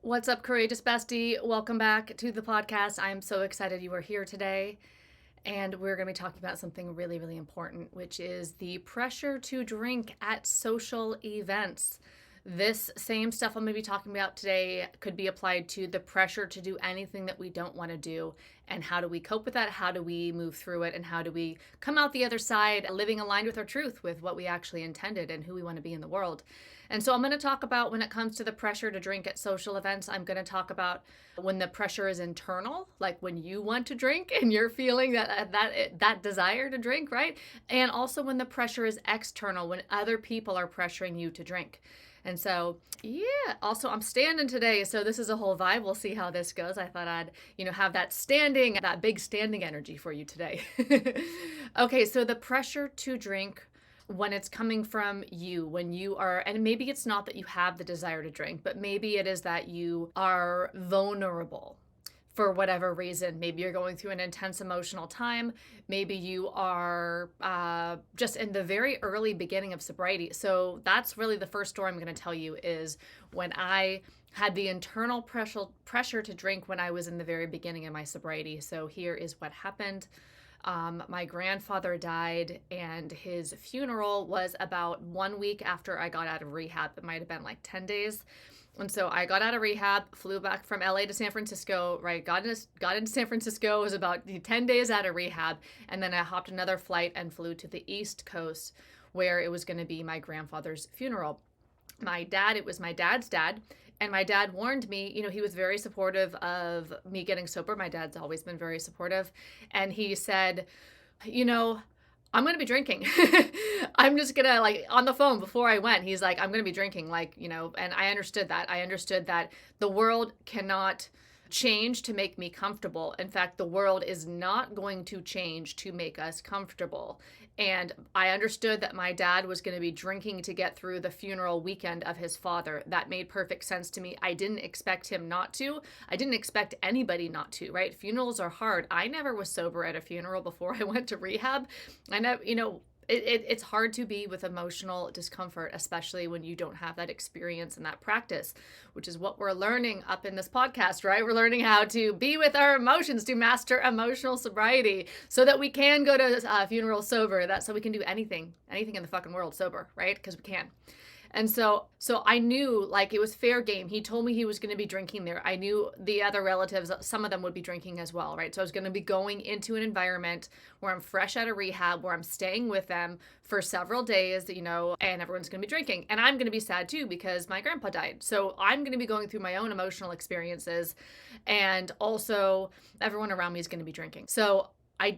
What's up, Courageous Bestie? Welcome back to the podcast. I'm so excited you are here today. And we're going to be talking about something really, really important, which is the pressure to drink at social events. This same stuff I'm going to be talking about today could be applied to the pressure to do anything that we don't want to do. And how do we cope with that? How do we move through it? And how do we come out the other side living aligned with our truth, with what we actually intended and who we want to be in the world? And so I'm going to talk about when it comes to the pressure to drink at social events, I'm going to talk about when the pressure is internal, like when you want to drink and you're feeling that desire to drink, right? And also when the pressure is external, when other people are pressuring you to drink. And so, yeah, also I'm standing today, so this is a whole vibe. We'll see how this goes. I thought I'd, have that big standing energy for you today. Okay, so the pressure to drink when it's coming from you, when you are, and maybe it's not that you have the desire to drink, but maybe it is that you are vulnerable for whatever reason. Maybe you're going through an intense emotional time. Maybe you are just in the very early beginning of sobriety. So that's really the first story I'm going to tell you is when I had the internal pressure to drink when I was in the very beginning of my sobriety. So here is what happened. My grandfather died, and his funeral was about 1 week after I got out of rehab. It might have been like 10 days. And so I got out of rehab, flew back from LA to San Francisco, right? Got into San Francisco, was about 10 days out of rehab. And then I hopped another flight and flew to the East Coast where it was going to be my grandfather's funeral. It was my dad's dad. And my dad warned me, he was very supportive of me getting sober. My dad's always been very supportive. And he said, I'm going to be drinking. I'm just going to on the phone before I went, he's like, I'm going to be drinking, and I understood that. I understood that the world cannot change to make me comfortable. In fact, the world is not going to change to make us comfortable. And I understood that my dad was going to be drinking to get through the funeral weekend of his father. That made perfect sense to me. I didn't expect him not to. I didn't expect anybody not to, right? Funerals are hard. I never was sober at a funeral before I went to rehab. I know, it's hard to be with emotional discomfort, especially when you don't have that experience and that practice, which is what we're learning up in this podcast, right? We're learning how to be with our emotions, to master emotional sobriety so that we can go to funeral sober. That's so we can do anything in the fucking world sober, right? Because we can. And so I knew it was fair game. He told me he was going to be drinking there. I knew the other relatives, some of them would be drinking as well, right? So I was going to be going into an environment where I'm fresh out of rehab, where I'm staying with them for several days, and everyone's going to be drinking. And I'm going to be sad too because my grandpa died. So I'm going to be going through my own emotional and also everyone around me is going to be drinking. So I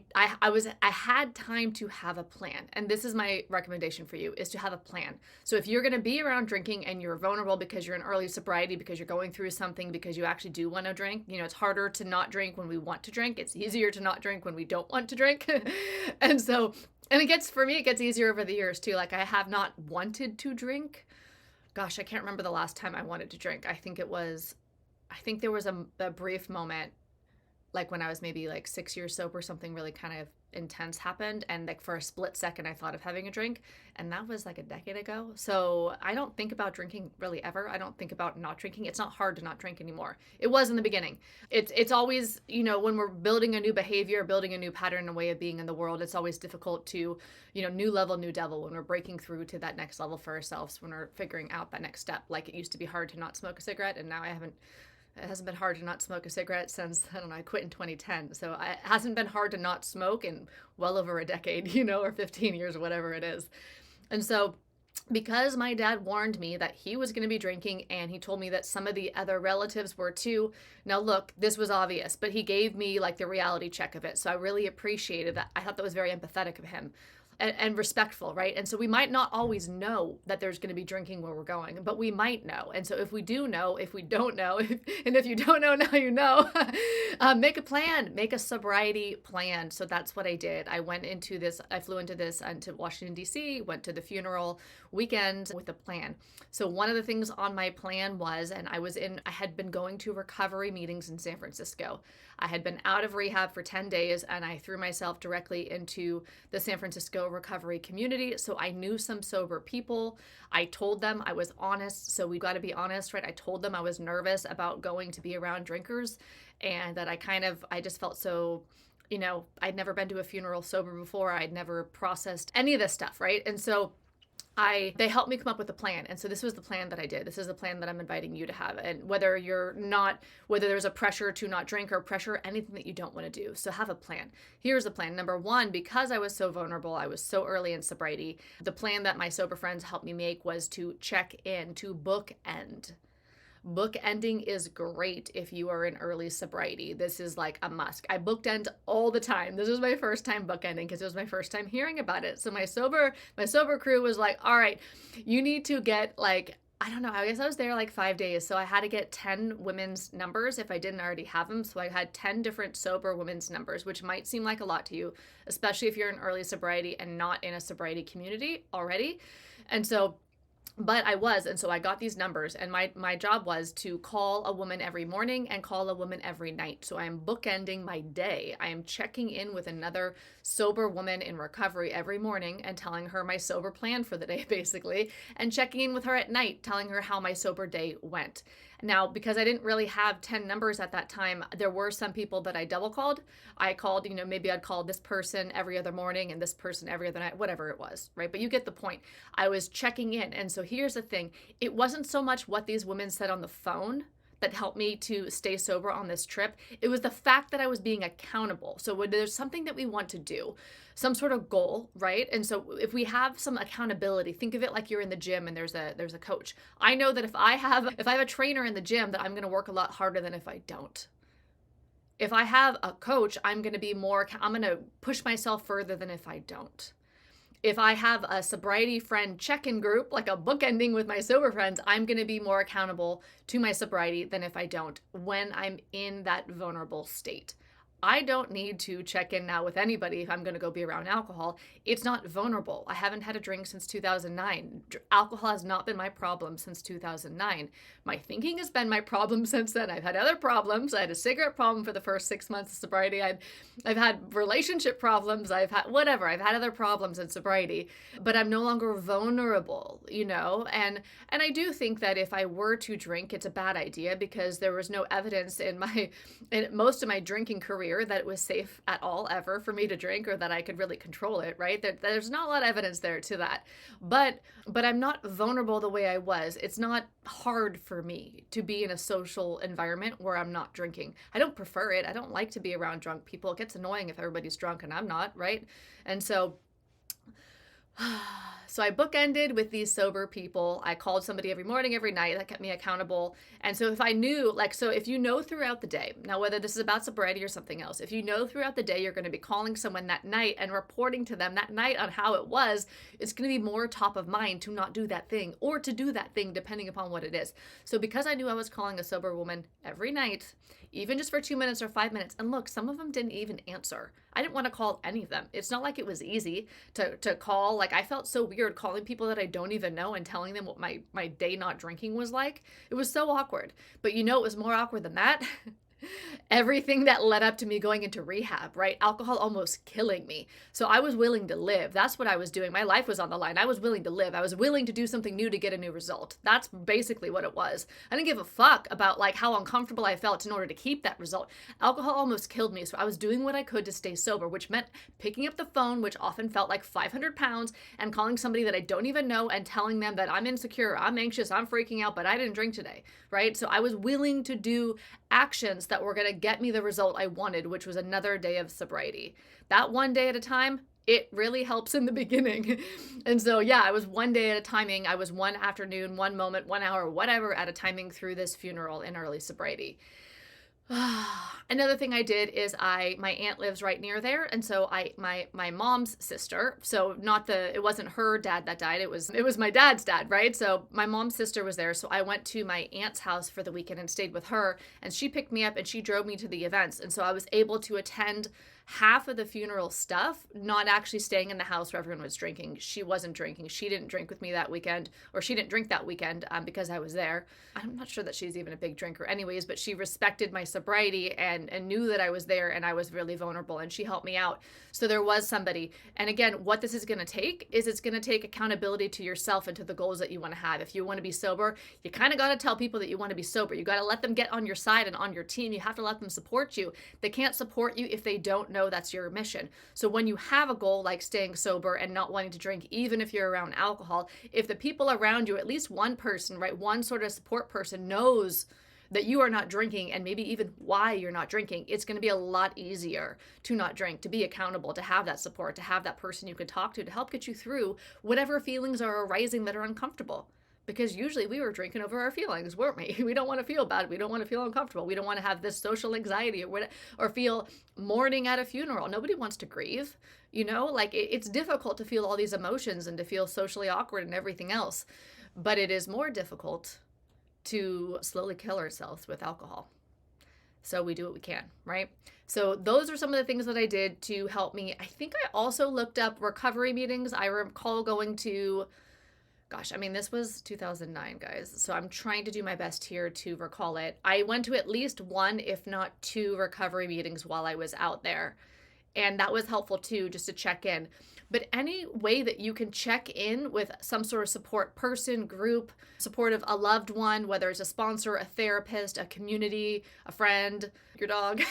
had time to have a plan. And this is my recommendation for you, is to have a plan. So if you're going to be around drinking and you're vulnerable because you're in early sobriety, because you're going through something, because you actually do want to drink, it's harder to not drink when we want to drink. It's easier to not drink when we don't want to drink. And for me, it gets easier over the years too. I have not wanted to drink. Gosh, I can't remember the last time I wanted to drink. I think there was a brief moment when I was maybe 6 years sober, something really kind of intense happened. And for a split second, I thought of having a drink. And that was a decade ago. So I don't think about drinking really ever. I don't think about not drinking. It's not hard to not drink anymore. It was in the beginning. It's always, when we're building a new behavior, building a new pattern and way of being in the world, it's always difficult to, new level, new devil, when we're breaking through to that next level for ourselves, when we're figuring out that next step. It used to be hard to not smoke a cigarette. And now it hasn't been hard to not smoke a cigarette since, I quit in 2010. So it hasn't been hard to not smoke in well over a decade, or 15 years or whatever it is. And so because my dad warned me that he was going to be drinking and he told me that some of the other relatives were too. Now, look, this was obvious, but he gave me the reality check of it. So I really appreciated that. I thought that was very empathetic of him. And respectful, right? And so we might not always know that there's going to be drinking where we're going, but we might know. And so if we do know, if we don't know, and if you don't know, now you know, make a plan, make a sobriety plan. So that's what I did. I flew into Washington, D.C., went to the funeral weekend with a plan. So one of the things on my plan was, I had been going to recovery meetings in San Francisco. I had been out of rehab for 10 days and I threw myself directly into the San Francisco recovery community, so I knew some sober people. I told them, I was honest, so we got to be honest, right? I told them I was nervous about going to be around drinkers, and that I just felt so, I'd never been to a funeral sober before. I'd never processed any of this stuff, right? And so they helped me come up with a plan. And so this was the plan that I did. This is the plan that I'm inviting you to have. And whether there's a pressure to not drink or pressure, anything that you don't want to do. So have a plan. Here's the plan. Number one, because I was so vulnerable, I was so early in sobriety, the plan that my sober friends helped me make was to check in, to bookend. Bookending is great if you are in early sobriety. This is like a must. I bookend all the time. This was my first time bookending because it was my first time hearing about it. So my sober crew was like, all right, you need to get like, I don't know, I guess I was there like 5 days. So I had to get 10 women's numbers if I didn't already have them. So I had 10 different sober women's numbers, which might seem like a lot to you, especially if you're in early sobriety and not in a sobriety community already. But I was, and so I got these numbers, and my job was to call a woman every morning and call a woman every night. So I am bookending my day. I am checking in with another sober woman in recovery every morning and telling her my sober plan for the day, basically, and checking in with her at night, telling her how my sober day went. Now, because I didn't really have 10 numbers at that time, there were some people that I double called. I called, maybe I'd call this person every other morning and this person every other night, whatever it was, right? But you get the point. I was checking in. And so here's the thing. It wasn't so much what these women said on the phone that helped me to stay sober on this trip. It was the fact that I was being accountable. So when there's something that we want to do, some sort of goal, right? And so if we have some accountability, think of it like you're in the gym and there's a coach. I know that if I have a trainer in the gym, that I'm going to work a lot harder than if I don't. If I have a coach, I'm going to push myself further than if I don't. If I have a sobriety friend check-in group, like a bookending with my sober friends, I'm going to be more accountable to my sobriety than if I don't when I'm in that vulnerable state. I don't need to check in now with anybody if I'm going to go be around alcohol. It's not vulnerable. I haven't had a drink since 2009. Alcohol has not been my problem since 2009. My thinking has been my problem since then. I've had other problems. I had a cigarette problem for the first 6 months of sobriety. I've had relationship problems. I've had other problems in sobriety, but I'm no longer vulnerable, and I do think that if I were to drink, it's a bad idea because there was no evidence in most of my drinking career that it was safe at all ever for me to drink or that I could really control it, right? There's not a lot of evidence there to that. But I'm not vulnerable the way I was. It's not hard for me to be in a social environment where I'm not drinking. I don't prefer it. I don't like to be around drunk people. It gets annoying if everybody's drunk and I'm not, right? And so I bookended with these sober people. I called somebody every morning, every night. That kept me accountable. And so if I knew, if you know throughout the day, now whether this is about sobriety or something else, if you know throughout the day you're going to be calling someone that night and reporting to them that night on how it was, it's going to be more top of mind to not do that thing or to do that thing depending upon what it is. So because I knew I was calling a sober woman every night, even just for 2 minutes or 5 minutes, and look, some of them didn't even answer. I didn't want to call any of them. It's not like it was easy to call. Like, I felt so weird calling people that I don't even know and telling them what my day not drinking was like. It was so awkward. But it was more awkward than that. Everything that led up to me going into rehab, right? Alcohol almost killing me. So I was willing to live. That's what I was doing. My life was on the line. I was willing to live. I was willing to do something new to get a new result. That's basically what it was. I didn't give a fuck about how uncomfortable I felt in order to keep that result. Alcohol almost killed me. So I was doing what I could to stay sober, which meant picking up the phone, which often felt like 500 pounds, and calling somebody that I don't even know and telling them that I'm insecure, I'm anxious, I'm freaking out, but I didn't drink today, right? So I was willing to do actions that were going to get me the result I wanted, which was another day of sobriety. That one day at a time, it really helps in the beginning. And so, I was one day at a timing. I was one afternoon, one moment, 1 hour, whatever at a timing through this funeral in early sobriety. Another thing I did is my aunt lives right near there. And so my mom's sister, so it wasn't her dad that died. It was my dad's dad, right? So my mom's sister was there. So I went to my aunt's house for the weekend and stayed with her, and she picked me up and she drove me to the events. And so I was able to attend half of the funeral stuff, not actually staying in the house where everyone was drinking. She wasn't drinking. She didn't drink with me that weekend, or she didn't drink that weekend because I was there. I'm not sure that she's even a big drinker anyways, but she respected my sobriety and knew that I was there and I was really vulnerable, and she helped me out. So there was somebody. And again, what this is going to take is it's going to take accountability to yourself and to the goals that you want to have. If you want to be sober, you kind of got to tell people that you want to be sober. You got to let them get on your side and on your team. You have to let them support you. They can't support you if they don't know that's your mission. So when you have a goal like staying sober and not wanting to drink, even if you're around alcohol, if the people around you, at least one person, right, one sort of support person knows that you are not drinking and maybe even why you're not drinking, it's going to be a lot easier to not drink, to be accountable, to have that support, to have that person you can talk to help get you through whatever feelings are arising that are uncomfortable. Because usually we were drinking over our feelings, weren't we? We don't want to feel bad. We don't want to feel uncomfortable. We don't want to have this social anxiety or feel mourning at a funeral. Nobody wants to grieve, like it's difficult to feel all these emotions and to feel socially awkward and everything else. But it is more difficult to slowly kill ourselves with alcohol. So we do what we can, right? So those are some of the things that I did to help me. I think I also looked up recovery meetings. I recall going to, this was 2009, guys. So I'm trying to do my best here to recall it. I went to at least one, if not two, recovery meetings while I was out there. And that was helpful too, just to check in. But any way that you can check in with some sort of support person, group, support of a loved one, whether it's a sponsor, a therapist, a community, a friend, your dog,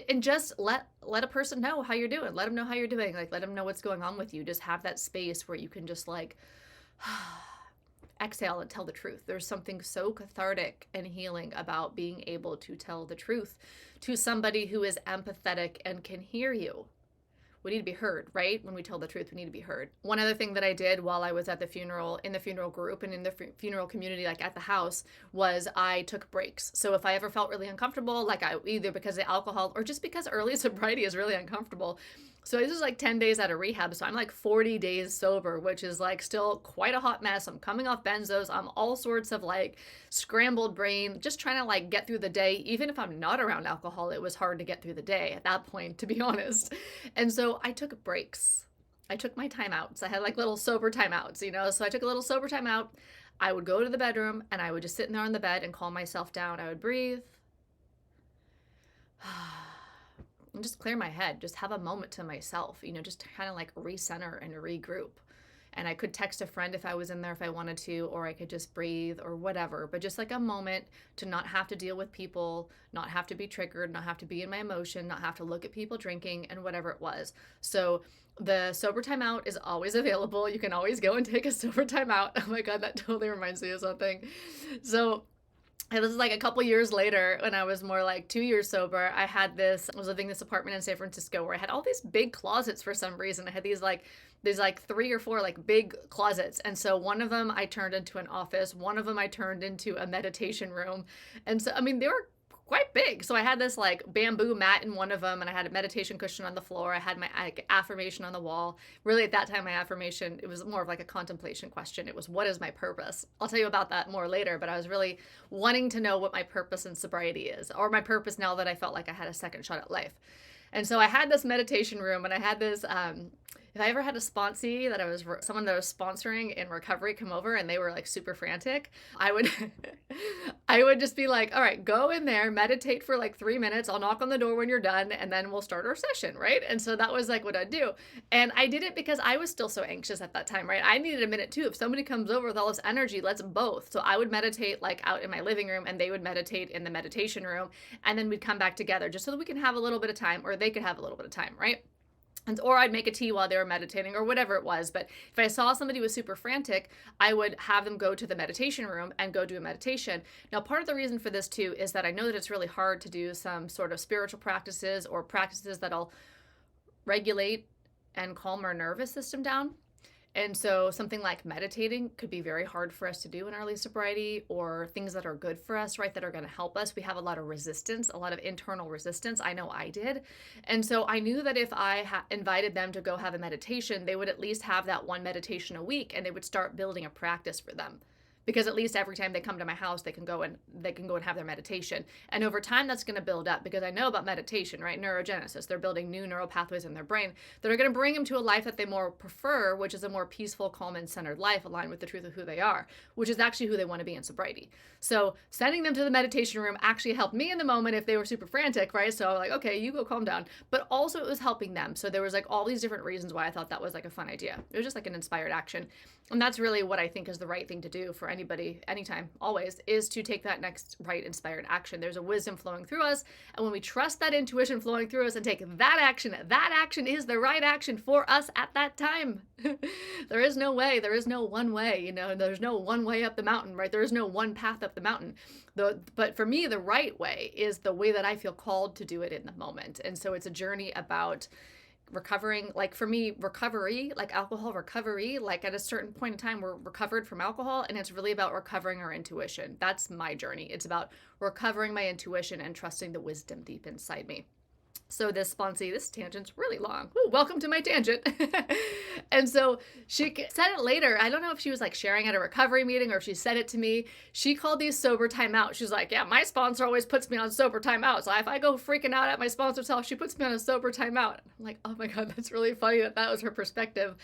and just let a person know how you're doing. Let them know how you're doing. Like, let them know what's going on with you. Just have that space where you can just exhale and tell the truth. There's something so cathartic and healing about being able to tell the truth to somebody who is empathetic and can hear you. We need to be heard, right? When we tell the truth, we need to be heard. One other thing that I did while I was at the funeral, in the funeral group and in the funeral community, like at the house, was I took breaks. So if I ever felt really uncomfortable, either because of alcohol or just because early sobriety is really uncomfortable. So this is like 10 days out of rehab. So I'm like 40 days sober, which is like still quite a hot mess. I'm coming off benzos. I'm all sorts of like scrambled brain, just trying to like get through the day. Even if I'm not around alcohol, it was hard to get through the day at that point, to be honest. And so I took breaks. I took my timeouts. I had like little sober timeouts, So I took a little sober timeout. I would go to the bedroom and I would just sit in there on the bed and calm myself down. I would breathe. And just clear my head, just have a moment to myself, just kind of like recenter and regroup. And I could text a friend if I was in there if I wanted to, or I could just breathe or whatever, but just like a moment to not have to deal with people, not have to be triggered, not have to be in my emotion, not have to look at people drinking and whatever it was. So the sober timeout is always available. You can always go and take a sober timeout. Oh my God, that totally reminds me of something. So it was like a couple years later when I was more like 2 years sober. I was living in this apartment in San Francisco where I had all these big closets for some reason. I had these like 3 or 4 like big closets. And so one of them I turned into an office. One of them I turned into a meditation room. And so, they were quite big. So I had this like bamboo mat in one of them, and I had a meditation cushion on the floor. I had my affirmation on the wall. Really at that time, my affirmation, it was more of like a contemplation question. It was, what is my purpose? I'll tell you about that more later, but I was really wanting to know what my purpose in sobriety is, or my purpose now that I felt like I had a second shot at life. And so I had this meditation room, and I had this, if I ever had a sponsee someone that I was sponsoring in recovery come over and they were like super frantic, I would, I would just be like, all right, go in there, meditate for like 3 minutes. I'll knock on the door when you're done and then we'll start our session. Right. And so that was like what I'd do. And I did it because I was still so anxious at that time. Right. I needed a minute too. If somebody comes over with all this energy, let's both. So I would meditate like out in my living room and they would meditate in the meditation room. And then we'd come back together just so that we can have a little bit of time, or they could have a little bit of time. Right. Or I'd make a tea while they were meditating or whatever it was. But if I saw somebody was super frantic, I would have them go to the meditation room and go do a meditation. Now, part of the reason for this too is that I know that it's really hard to do some sort of spiritual practices or practices that'll regulate and calm our nervous system down. And so something like meditating could be very hard for us to do in early sobriety, or things that are good for us, right, that are going to help us. We have a lot of resistance, a lot of internal resistance. I know I did. And so I knew that if I invited them to go have a meditation, they would at least have that one meditation a week and they would start building a practice for them. because at least every time they come to my house, they can go and have their meditation. And over time, that's going to build up, because I know about meditation, right? Neurogenesis. They're building new neural pathways in their brain that are going to bring them to a life that they more prefer, which is a more peaceful, calm, and centered life aligned with the truth of who they are, which is actually who they want to be in sobriety. So sending them to the meditation room actually helped me in the moment if they were super frantic, right? So like, okay, you go calm down. But also it was helping them. So there was like all these different reasons why I thought that was like a fun idea. It was just like an inspired action. And that's really what I think is the right thing to do for anybody, anytime, always, is to take that next right inspired action. There's a wisdom flowing through us. And when we trust that intuition flowing through us and take that action is the right action for us at that time. There is no way. There is no one way, you know, there's no one way up the mountain, right? There is no one path up the mountain. But for me, the right way is the way that I feel called to do it in the moment. And so it's a journey about recovering. Like for me, recovery, like alcohol recovery, like at a certain point in time, we're recovered from alcohol, and it's really about recovering our intuition. That's my journey. It's about recovering my intuition and trusting the wisdom deep inside me. So this tangent's really long. Ooh, welcome to my tangent. And so she said it later. I don't know if she was like sharing at a recovery meeting or if she said it to me. She called these sober timeout. She's like, yeah, my sponsor always puts me on sober timeout. So if I go freaking out at my sponsor's house, she puts me on a sober timeout. I'm like, oh my God, that's really funny that was her perspective.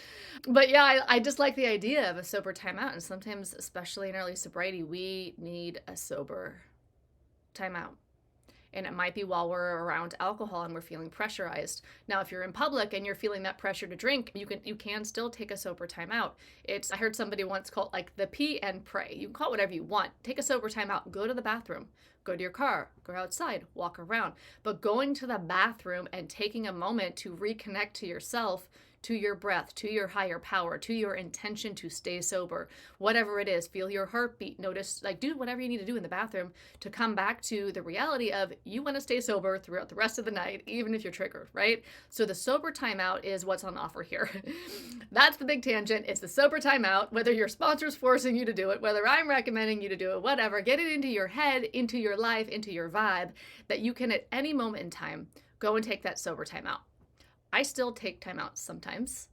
But yeah, I just like the idea of a sober timeout. And sometimes, especially in early sobriety, we need a sober timeout. And it might be while we're around alcohol and we're feeling pressurized. Now, if you're in public and you're feeling that pressure to drink, you can still take a sober time out. I heard somebody once call it like the pee and pray. You can call it whatever you want. Take a sober time out. Go to the bathroom. Go to your car. Go outside. Walk around. But going to the bathroom and taking a moment to reconnect to yourself, to your breath, to your higher power, to your intention to stay sober, whatever it is, feel your heartbeat, notice, like do whatever you need to do in the bathroom to come back to the reality of you want to stay sober throughout the rest of the night, even if you're triggered, right? So the sober timeout is what's on offer here. That's the big tangent. It's the sober timeout, whether your sponsor's forcing you to do it, whether I'm recommending you to do it, whatever, get it into your head, into your life, into your vibe, that you can at any moment in time go and take that sober timeout. I still take timeouts sometimes,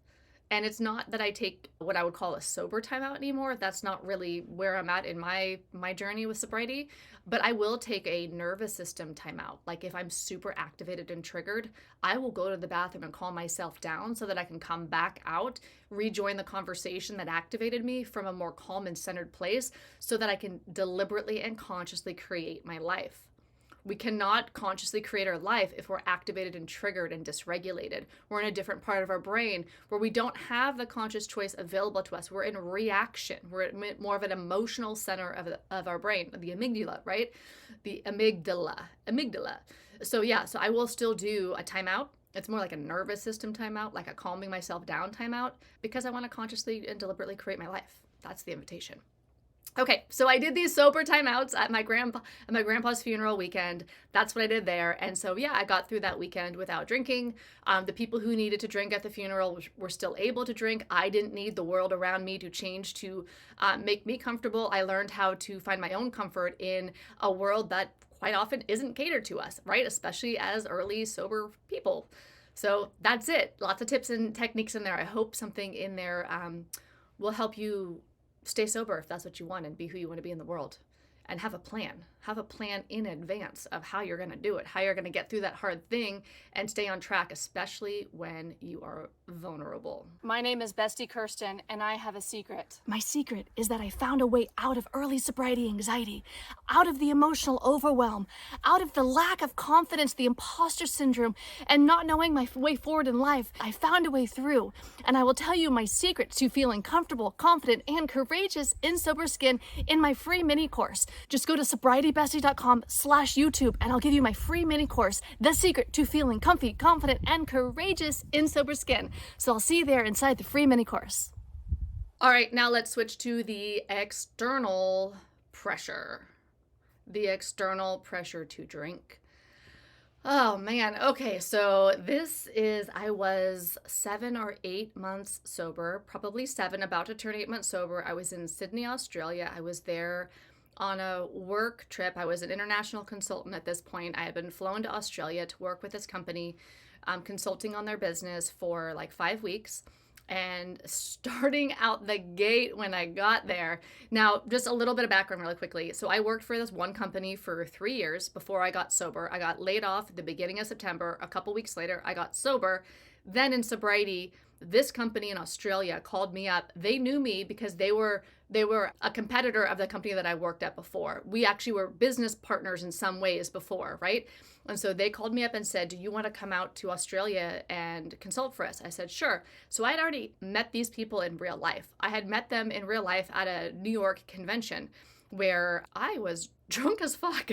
and it's not that I take what I would call a sober timeout anymore. That's not really where I'm at in my journey with sobriety, but I will take a nervous system timeout. Like if I'm super activated and triggered, I will go to the bathroom and calm myself down so that I can come back out, rejoin the conversation that activated me from a more calm and centered place so that I can deliberately and consciously create my life. We cannot consciously create our life if we're activated and triggered and dysregulated. We're in a different part of our brain where we don't have the conscious choice available to us. We're in reaction. We're at more of an emotional center of our brain, the amygdala, right? The amygdala. So I will still do a timeout. It's more like a nervous system timeout, like a calming myself down timeout, because I want to consciously and deliberately create my life. That's the invitation. Okay, so I did these sober timeouts at my grandpa's funeral weekend. That's what I did there. And so, I got through that weekend without drinking. The people who needed to drink at the funeral were still able to drink. I didn't need the world around me to change to make me comfortable. I learned how to find my own comfort in a world that quite often isn't catered to us, right? Especially as early sober people. So that's it. Lots of tips and techniques in there. I hope something in there will help you stay sober if that's what you want and be who you want to be in the world. And have a plan. Have a plan in advance of how you're going to do it, how you're going to get through that hard thing and stay on track, especially when you are vulnerable. My name is Bestie Kirsten, and I have a secret. My secret is that I found a way out of early sobriety anxiety, out of the emotional overwhelm, out of the lack of confidence, the imposter syndrome, and not knowing my way forward in life. I found a way through, and I will tell you my secret to feeling comfortable, confident, and courageous in sober skin in my free mini course. Just go to sobrietybestie.com/YouTube and I'll give you my free mini course, The Secret to Feeling Comfy, Confident, and Courageous in Sober Skin. So I'll see you there inside the free mini course. All right, now let's switch to the external pressure. The external pressure to drink. Oh man. Okay. So I was 7 or 8 months sober, probably 7, about to turn 8 months sober. I was in Sydney, Australia. I was there on a work trip. I was an international consultant at this point. I had been flown to Australia to work with this company, consulting on their business for like 5 weeks. And starting out the gate when I got there, now just a little bit of background really quickly. So I worked for this one company for 3 years before I got sober. I got laid off at the beginning of September. A couple weeks later, I got sober. Then in sobriety, this company in Australia called me up. They knew me because they were a competitor of the company that I worked at before. We actually were business partners in some ways before, right? And so they called me up and said, "Do you want to come out to Australia and consult for us?" I said, "Sure." So I had already met these people in real life. I had met them in real life at a New York convention where I was drunk as fuck.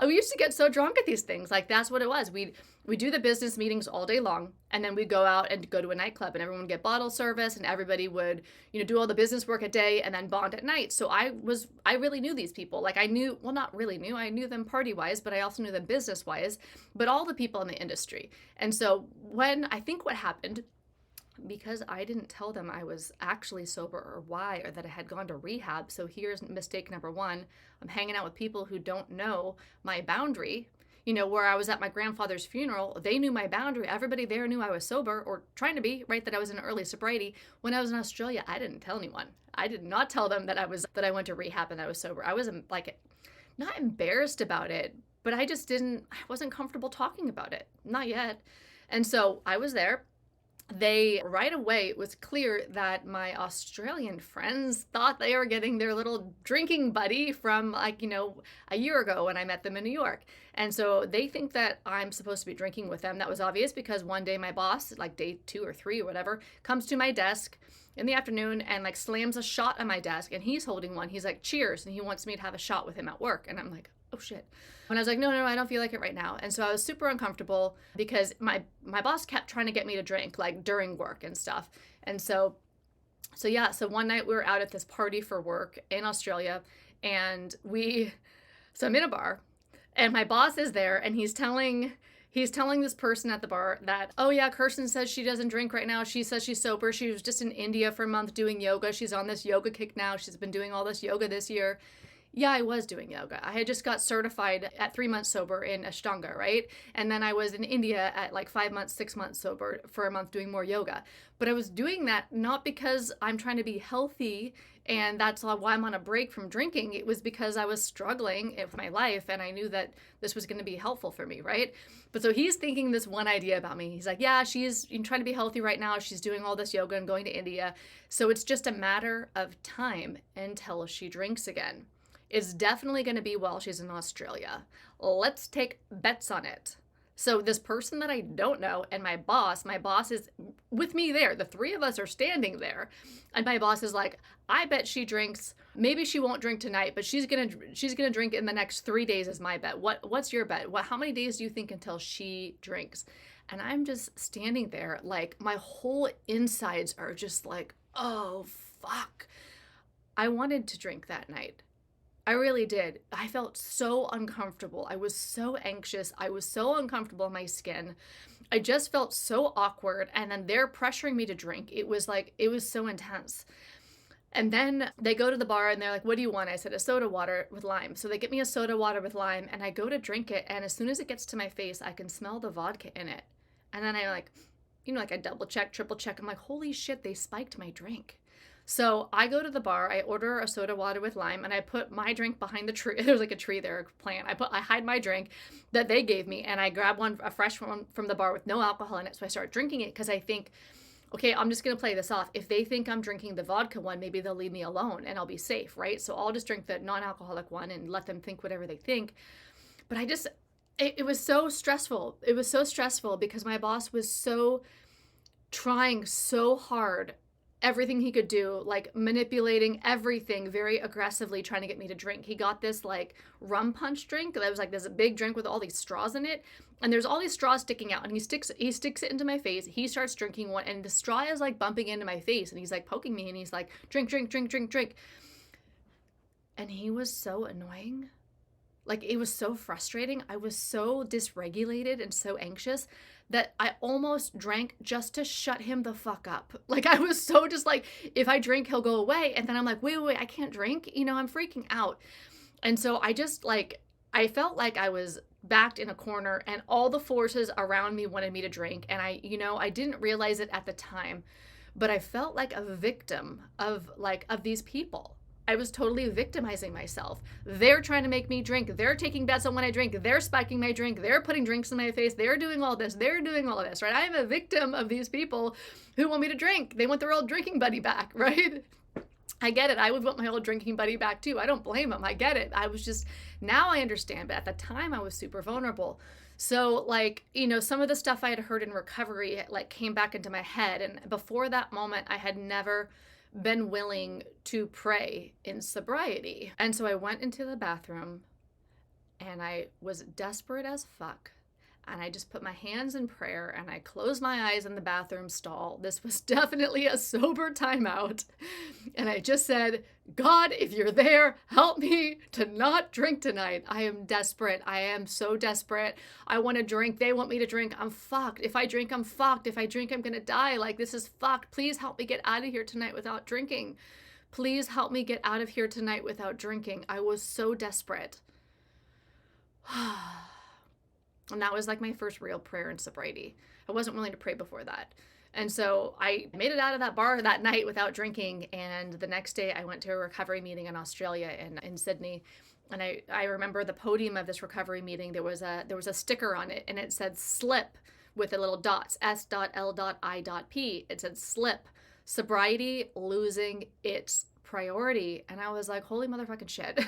We used to get so drunk at these things. Like, that's what it was. We do the business meetings all day long, and then we'd go out and go to a nightclub, and everyone would get bottle service, and everybody would, do all the business work at day and then bond at night. So I really knew these people. Like, I knew, well, not really knew, I knew them party wise, but I also knew them business wise, but all the people in the industry. And so I think what happened, because I didn't tell them I was actually sober or why, or that I had gone to rehab. So here's mistake number one. I'm hanging out with people who don't know my boundary. Where I was at my grandfather's funeral, they knew my boundary. Everybody there knew I was sober, or trying to be, right? That I was in early sobriety. When I was in Australia, I didn't tell anyone. I did not tell them that I went to rehab and I was sober. I was like, not embarrassed about it, but I wasn't comfortable talking about it. Not yet. And so I was there. Right away, it was clear that my Australian friends thought they were getting their little drinking buddy from a year ago when I met them in New York. And so they think that I'm supposed to be drinking with them. That was obvious because one day my boss, like day 2 or 3 or whatever, comes to my desk in the afternoon and like slams a shot on my desk, and he's holding one. He's like, "Cheers." And he wants me to have a shot with him at work. And I'm like, oh shit. And I was like, no, I don't feel like it right now. And so I was super uncomfortable because my boss kept trying to get me to drink like during work and stuff. And so one night we were out at this party for work in Australia, and so I'm in a bar, and my boss is there, and he's telling this person at the bar that, "Oh yeah, Kirsten says she doesn't drink right now. She says she's sober. She was just in India for a month doing yoga. She's on this yoga kick now. She's been doing all this yoga this year." Yeah, I was doing yoga. I had just got certified at 3 months sober in Ashtanga, right? And then I was in India at like 5 months, 6 months sober for a month doing more yoga. But I was doing that not because I'm trying to be healthy and that's why I'm on a break from drinking. It was because I was struggling with my life and I knew that this was going to be helpful for me, right? But so he's thinking this one idea about me. He's like, yeah, she's trying to be healthy right now. She's doing all this yoga and going to India. So it's just a matter of time until she drinks again. It's definitely going to be while she's in Australia. Let's take bets on it. So this person that I don't know and my boss is with me there. The three of us are standing there. And my boss is like, "I bet she drinks. Maybe she won't drink tonight, but she's going to drink in the next 3 days is my bet. What's your bet? How many days do you think until she drinks?" And I'm just standing there like my whole insides are just like, "Oh, fuck." I wanted to drink that night. I really did. I felt so uncomfortable. I was so anxious. I was so uncomfortable in my skin. I just felt so awkward. And then they're pressuring me to drink. It was so intense. And then they go to the bar and they're like, "What do you want?" I said, "A soda water with lime." So they get me a soda water with lime and I go to drink it. And as soon as it gets to my face, I can smell the vodka in it. And then I I double check, triple check. I'm like, holy shit, they spiked my drink. So I go to the bar, I order a soda water with lime, and I put my drink behind the tree. There's like a tree there, a plant. I hide my drink that they gave me, and I grab a fresh one from the bar with no alcohol in it. So I start drinking it because I think, okay, I'm just going to play this off. If they think I'm drinking the vodka one, maybe they'll leave me alone and I'll be safe, right? So I'll just drink the non-alcoholic one and let them think whatever they think. But it was so stressful. It was so stressful because my boss was trying so hard, everything he could do, like manipulating everything very aggressively, trying to get me to drink. He got this like rum punch drink that was like this big drink with all these straws in it, and there's all these straws sticking out, and he sticks it into my face. He starts drinking one, and the straw is like bumping into my face, and he's like poking me, and he's like, "Drink, drink, drink, drink, drink." And he was so annoying. Like, it was so frustrating. I was so dysregulated and so anxious that I almost drank just to shut him the fuck up. Like, I was so just like, if I drink, he'll go away. And then I'm like, wait, I can't drink. I'm freaking out. And so I felt like I was backed in a corner and all the forces around me wanted me to drink. And I didn't realize it at the time. but I felt like a victim of these people. I was totally victimizing myself. They're trying to make me drink. They're taking bets on when I drink. They're spiking my drink. They're putting drinks in my face. They're doing all this. They're doing all of this, right? I am a victim of these people who want me to drink. They want their old drinking buddy back, right? I get it. I would want my old drinking buddy back too. I don't blame them. I get it. I was just, now I understand, but at the time I was super vulnerable. So some of the stuff I had heard in recovery came back into my head. And before that moment, I had never been willing to pray in sobriety. And so I went into the bathroom and I was desperate as fuck. And I just put my hands in prayer and I closed my eyes in the bathroom stall. This was definitely a sober timeout. And I just said, God, if you're there, help me to not drink tonight. I am desperate. I am so desperate. I want to drink. They want me to drink. I'm fucked. If I drink, I'm fucked. If I drink, I'm going to die. This is fucked. Please help me get out of here tonight without drinking. Please help me get out of here tonight without drinking. I was so desperate. And that was my first real prayer in sobriety. I wasn't willing to pray before that. And so I made it out of that bar that night without drinking. And the next day I went to a recovery meeting in Australia in Sydney. And I remember the podium of this recovery meeting, there was a sticker on it and it said slip with the little dots, S.L.I.P. It said slip, sobriety losing its priority. And I was like, holy motherfucking shit.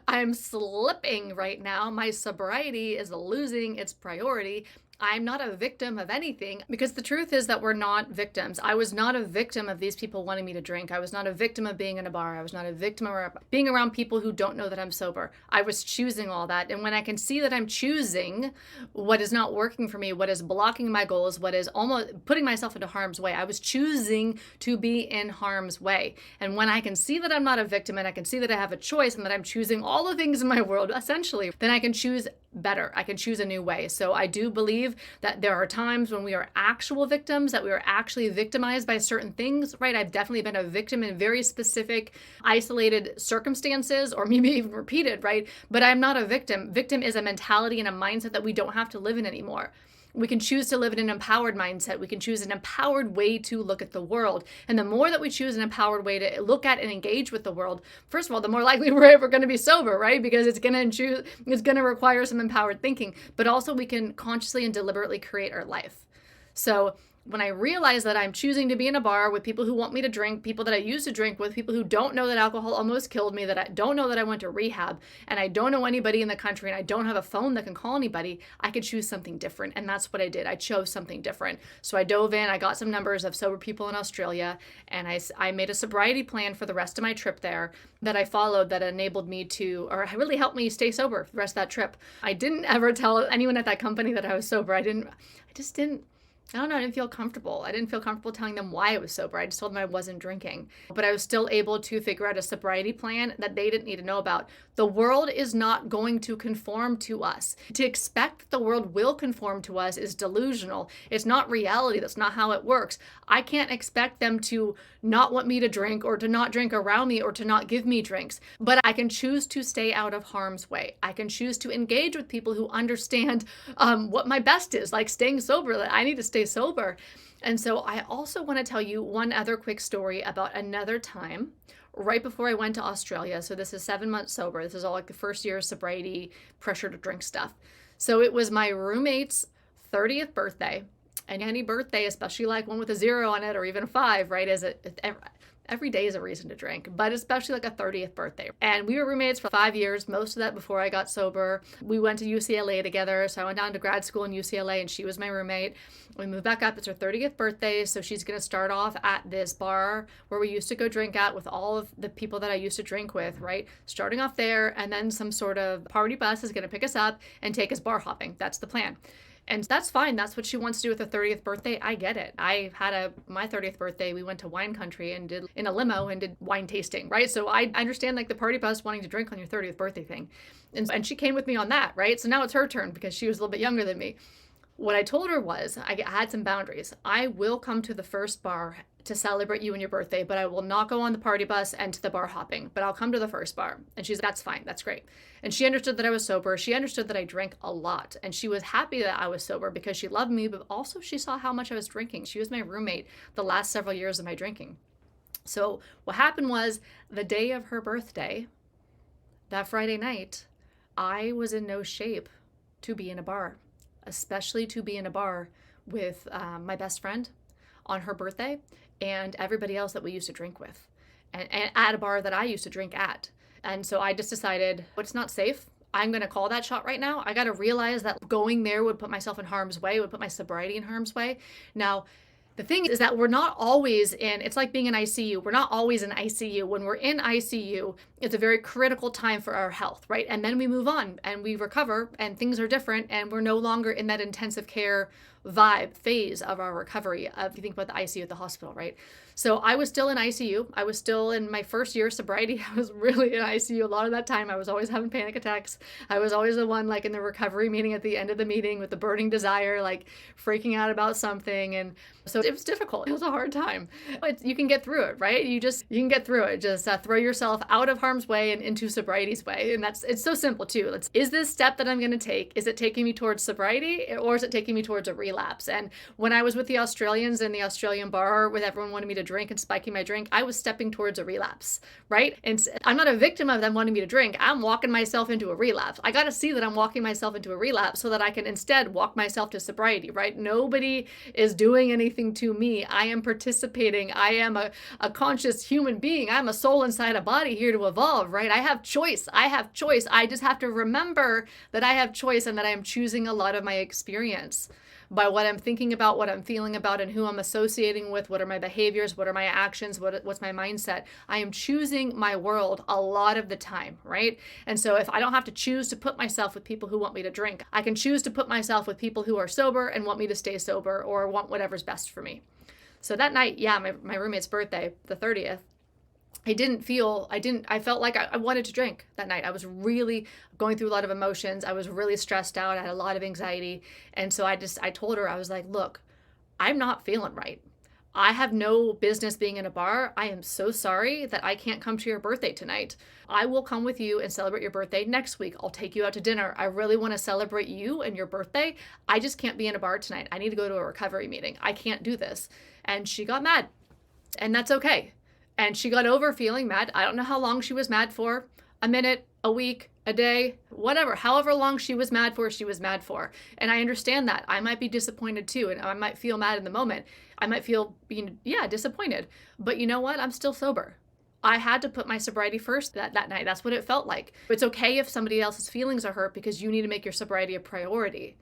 I'm slipping right now. My sobriety is losing its priority. I'm not a victim of anything, because the truth is that we're not victims. I was not a victim of these people wanting me to drink. I was not a victim of being in a bar. I was not a victim of being around people who don't know that I'm sober. I was choosing all that. And when I can see that I'm choosing what is not working for me, what is blocking my goals, what is almost putting myself into harm's way, I was choosing to be in harm's way. And when I can see that I'm not a victim and I can see that I have a choice and that I'm choosing all the things in my world, essentially, then I can choose better. I can choose a new way. So I do believe that there are times when we are actual victims, that we are actually victimized by certain things, right? I've definitely been a victim in very specific, isolated circumstances, or maybe even repeated, right? But I'm not a victim. Victim is a mentality and a mindset that we don't have to live in anymore. We can choose to live in an empowered mindset. We can choose an empowered way to look at the world. And the more that we choose an empowered way to look at and engage with the world, first of all, the more likely we're ever going to be sober, right? Because it's going to require some empowered thinking. But also we can consciously and deliberately create our life. So when I realize that I'm choosing to be in a bar with people who want me to drink, people that I used to drink with, people who don't know that alcohol almost killed me, that I don't know that I went to rehab, and I don't know anybody in the country, and I don't have a phone that can call anybody, I could choose something different. And that's what I did. I chose something different. So I dove in, I got some numbers of sober people in Australia, and I made a sobriety plan for the rest of my trip there that I followed, that enabled me to, or really helped me stay sober for the rest of that trip. I didn't ever tell anyone at that company that I was sober. I didn't feel comfortable. I didn't feel comfortable telling them why I was sober. I just told them I wasn't drinking. But I was still able to figure out a sobriety plan that they didn't need to know about. The world is not going to conform to us. To expect the world will conform to us is delusional. It's not reality. That's not how it works. I can't expect them to not want me to drink, or to not drink around me, or to not give me drinks. But I can choose to stay out of harm's way. I can choose to engage with people who understand what my best is, like staying sober, that I need to stay sober. And so I also want to tell you one other quick story about another time right before I went to Australia. So this is 7 months sober. This is all the first year of sobriety, pressure to drink stuff. So it was my roommate's 30th birthday. And any birthday, especially one with a 0 on it, or even a 5, right, every day is a reason to drink, but especially a 30th birthday. And we were roommates for 5 years, most of that before I got sober. We went to UCLA together, so I went down to grad school in UCLA, and she was my roommate. We moved back up. It's her 30th birthday, so she's going to start off at this bar where we used to go drink at with all of the people that I used to drink with, right? Starting off there, and then some sort of party bus is going to pick us up and take us bar hopping. That's the plan. And that's fine. That's what she wants to do with her 30th birthday. I get it. I had my 30th birthday, we went to wine country and did in a limo and did wine tasting, right? So I understand the party bus wanting to drink on your 30th birthday thing. And she came with me on that, right? So now it's her turn because she was a little bit younger than me. What I told her was I had some boundaries. I will come to the first bar to celebrate you and your birthday, but I will not go on the party bus and to the bar hopping, but I'll come to the first bar. And she's, that's fine. That's great. And she understood that I was sober. She understood that I drank a lot. And she was happy that I was sober because she loved me, but also she saw how much I was drinking. She was my roommate the last several years of my drinking. So what happened was the day of her birthday, that Friday night, I was in no shape to be in a bar, especially to be in a bar with my best friend on her birthday and everybody else that we used to drink with, and at a bar that I used to drink at. And so I just decided, well, it's not safe. I'm going to call that shot right now. I got to realize that going there would put myself in harm's way, would put my sobriety in harm's way. Now, the thing is that we're not always in, it's like being in ICU. We're not always in ICU. When we're in ICU, it's a very critical time for our health, right? And then we move on and we recover and things are different and we're no longer in that intensive care vibe phase of our recovery. If you think about the ICU at the hospital, right? So I was still in ICU. I was still in my first year of sobriety. I was really in ICU a lot of that time. I was always having panic attacks. I was always the one like in the recovery meeting at the end of the meeting with the burning desire, like freaking out about something. And so it was difficult. It was a hard time. But you can get through it, right? You can get through it. Just throw yourself out of harm's way and into sobriety's way. And it's so simple too. Is this step that I'm going to take, is it taking me towards sobriety or is it taking me towards a relapse? And when I was with the Australians in the Australian bar with everyone wanting me to drink and spiking my drink, I was stepping towards a relapse, right? And I'm not a victim of them wanting me to drink. I'm walking myself into a relapse. I got to see that I'm walking myself into a relapse so that I can instead walk myself to sobriety, right? Nobody is doing anything to me. I am participating. I am a conscious human being. I'm a soul inside a body here to evolve, right? I have choice. I have choice. I just have to remember that I have choice and that I am choosing a lot of my experience by what I'm thinking about, what I'm feeling about, and who I'm associating with. What are my behaviors? What are my actions? What's my mindset? I am choosing my world a lot of the time, right? And so if I don't have to choose to put myself with people who want me to drink, I can choose to put myself with people who are sober and want me to stay sober or want whatever's best for me. So that night, yeah, my roommate's birthday, the 30th, I felt like I wanted to drink that night. I was really going through a lot of emotions. I was really stressed out. I had a lot of anxiety. And so I told her, I was like, look, I'm not feeling right. I have no business being in a bar. I am so sorry that I can't come to your birthday tonight. I will come with you and celebrate your birthday next week. I'll take you out to dinner. I really want to celebrate you and your birthday. I just can't be in a bar tonight. I need to go to a recovery meeting. I can't do this. And she got mad. And that's okay. And she got over feeling mad. I don't know how long she was mad for. A minute, a week, a day, whatever. However long she was mad for, she was mad for. And I understand that. I might be disappointed too. And I might feel mad in the moment. I might feel, disappointed. But you know what? I'm still sober. I had to put my sobriety first that night. That's what it felt like. It's okay if somebody else's feelings are hurt because you need to make your sobriety a priority.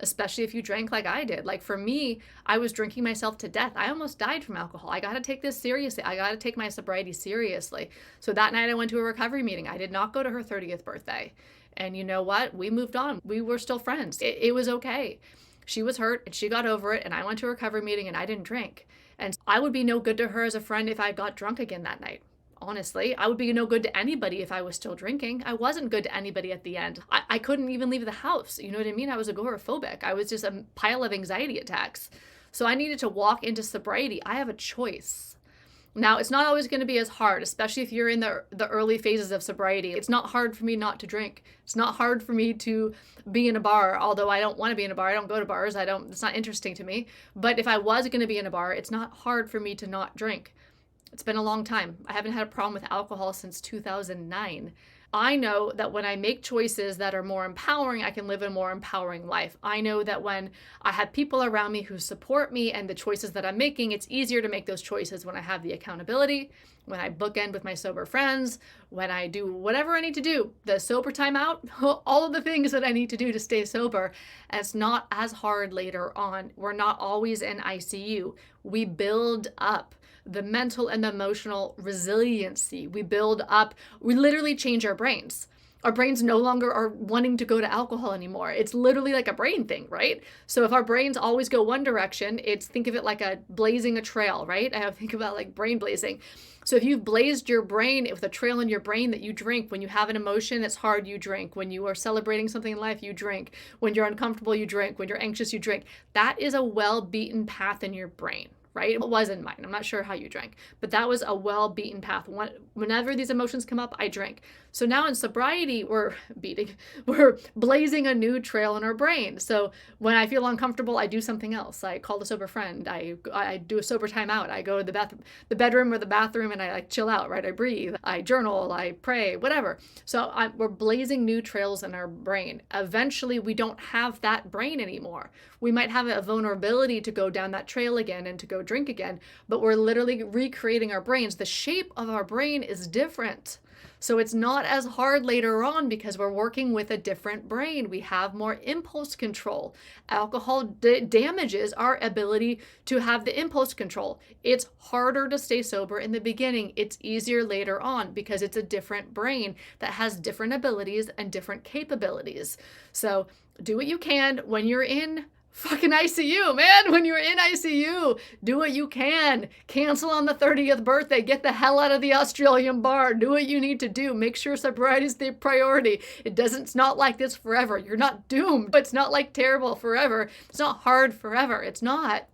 Especially if you drank like I did. Like for me, I was drinking myself to death. I almost died from alcohol. I got to take this seriously. I got to take my sobriety seriously. So that night I went to a recovery meeting. I did not go to her 30th birthday. And you know what? We moved on. We were still friends. It was okay. She was hurt and she got over it. And I went to a recovery meeting and I didn't drink. And I would be no good to her as a friend if I got drunk again that night. Honestly, I would be no good to anybody if I was still drinking. I wasn't good to anybody at the end. I couldn't even leave the house. You know what I mean? I was agoraphobic. I was just a pile of anxiety attacks. So I needed to walk into sobriety. I have a choice. Now, it's not always going to be as hard, especially if you're in the early phases of sobriety. It's not hard for me not to drink. It's not hard for me to be in a bar, although I don't want to be in a bar. I don't go to bars. It's not interesting to me. But if I was going to be in a bar, it's not hard for me to not drink. It's been a long time. I haven't had a problem with alcohol since 2009. I know that when I make choices that are more empowering, I can live a more empowering life. I know that when I have people around me who support me and the choices that I'm making, it's easier to make those choices when I have the accountability, when I bookend with my sober friends, when I do whatever I need to do, the sober time out, all of the things that I need to do to stay sober. And it's not as hard later on. We're not always in ICU. We build up the mental and emotional resiliency. We literally change our brains. Our brains no longer are wanting to go to alcohol anymore. It's literally like a brain thing, right? So if our brains always go one direction, think of it like blazing a trail, right? I think about like brain blazing. So if you've blazed your brain with a trail in your brain that you drink, when you have an emotion that's hard, you drink. When you are celebrating something in life, you drink. When you're uncomfortable, you drink. When you're anxious, you drink. That is a well-beaten path in your brain, right? It wasn't mine. I'm not sure how you drank, but that was a well-beaten path. Whenever these emotions come up, I drink. So now in sobriety, we're blazing a new trail in our brain. So when I feel uncomfortable, I do something else. I call a sober friend. I do a sober timeout. I go to the bedroom or the bathroom, and I like chill out, right? I breathe. I journal. I pray. Whatever. So we're blazing new trails in our brain. Eventually, we don't have that brain anymore. We might have a vulnerability to go down that trail again and to go drink again, but we're literally recreating our brains. The shape of our brain is different. So it's not as hard later on because we're working with a different brain. We have more impulse control. Alcohol damages our ability to have the impulse control. It's harder to stay sober in the beginning. It's easier later on because it's a different brain that has different abilities and different capabilities. So do what you can when you're in fucking ICU, man. When you're in ICU, do what you can. Cancel on the 30th birthday. Get the hell out of the Australian bar. Do what you need to do. Make sure sobriety is the priority. It's not like this forever. You're not doomed. It's not like terrible forever. It's not hard forever. It's not.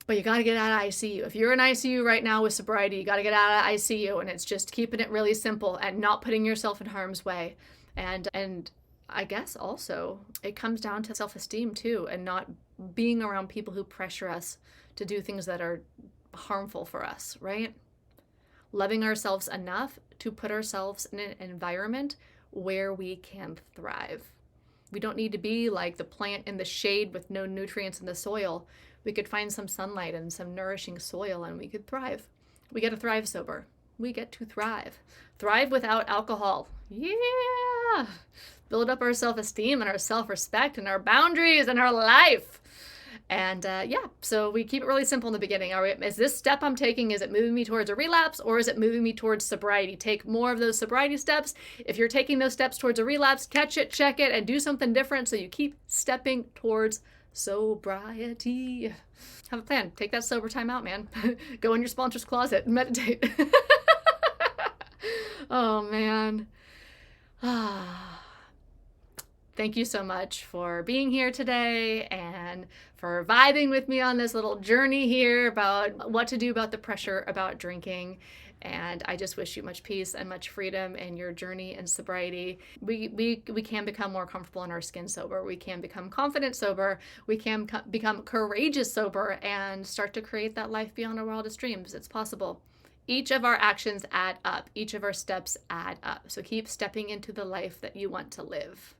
But you got to get out of ICU. If you're in ICU right now with sobriety, you got to get out of ICU. And it's just keeping it really simple and not putting yourself in harm's way. And I guess also it comes down to self-esteem too, and not being around people who pressure us to do things that are harmful for us, right? Loving ourselves enough to put ourselves in an environment where we can thrive. We don't need to be like the plant in the shade with no nutrients in the soil. We could find some sunlight and some nourishing soil and we could thrive. We get to thrive sober. We get to thrive. Thrive without alcohol. Yeah. Build up our self-esteem and our self-respect and our boundaries and our life. And so we keep it really simple in the beginning. Is this step I'm taking, is it moving me towards a relapse or is it moving me towards sobriety? Take more of those sobriety steps. If you're taking those steps towards a relapse, catch it, check it, and do something different so you keep stepping towards sobriety. Have a plan. Take that sober time out, man. Go in your sponsor's closet and meditate. Oh, man. Thank you so much for being here today and for vibing with me on this little journey here about what to do about the pressure about drinking. And I just wish you much peace and much freedom in your journey in sobriety. We can become more comfortable in our skin sober. We can become confident sober. We can become courageous sober and start to create that life beyond our wildest dreams. It's possible. Each of our actions add up. Each of our steps add up. So keep stepping into the life that you want to live.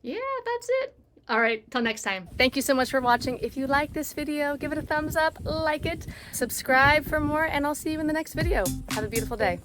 Yeah, that's it. All right, till next time. Thank you so much for watching. If you like this video, give it a thumbs up, like it, subscribe for more, and I'll see you in the next video. Have a beautiful day.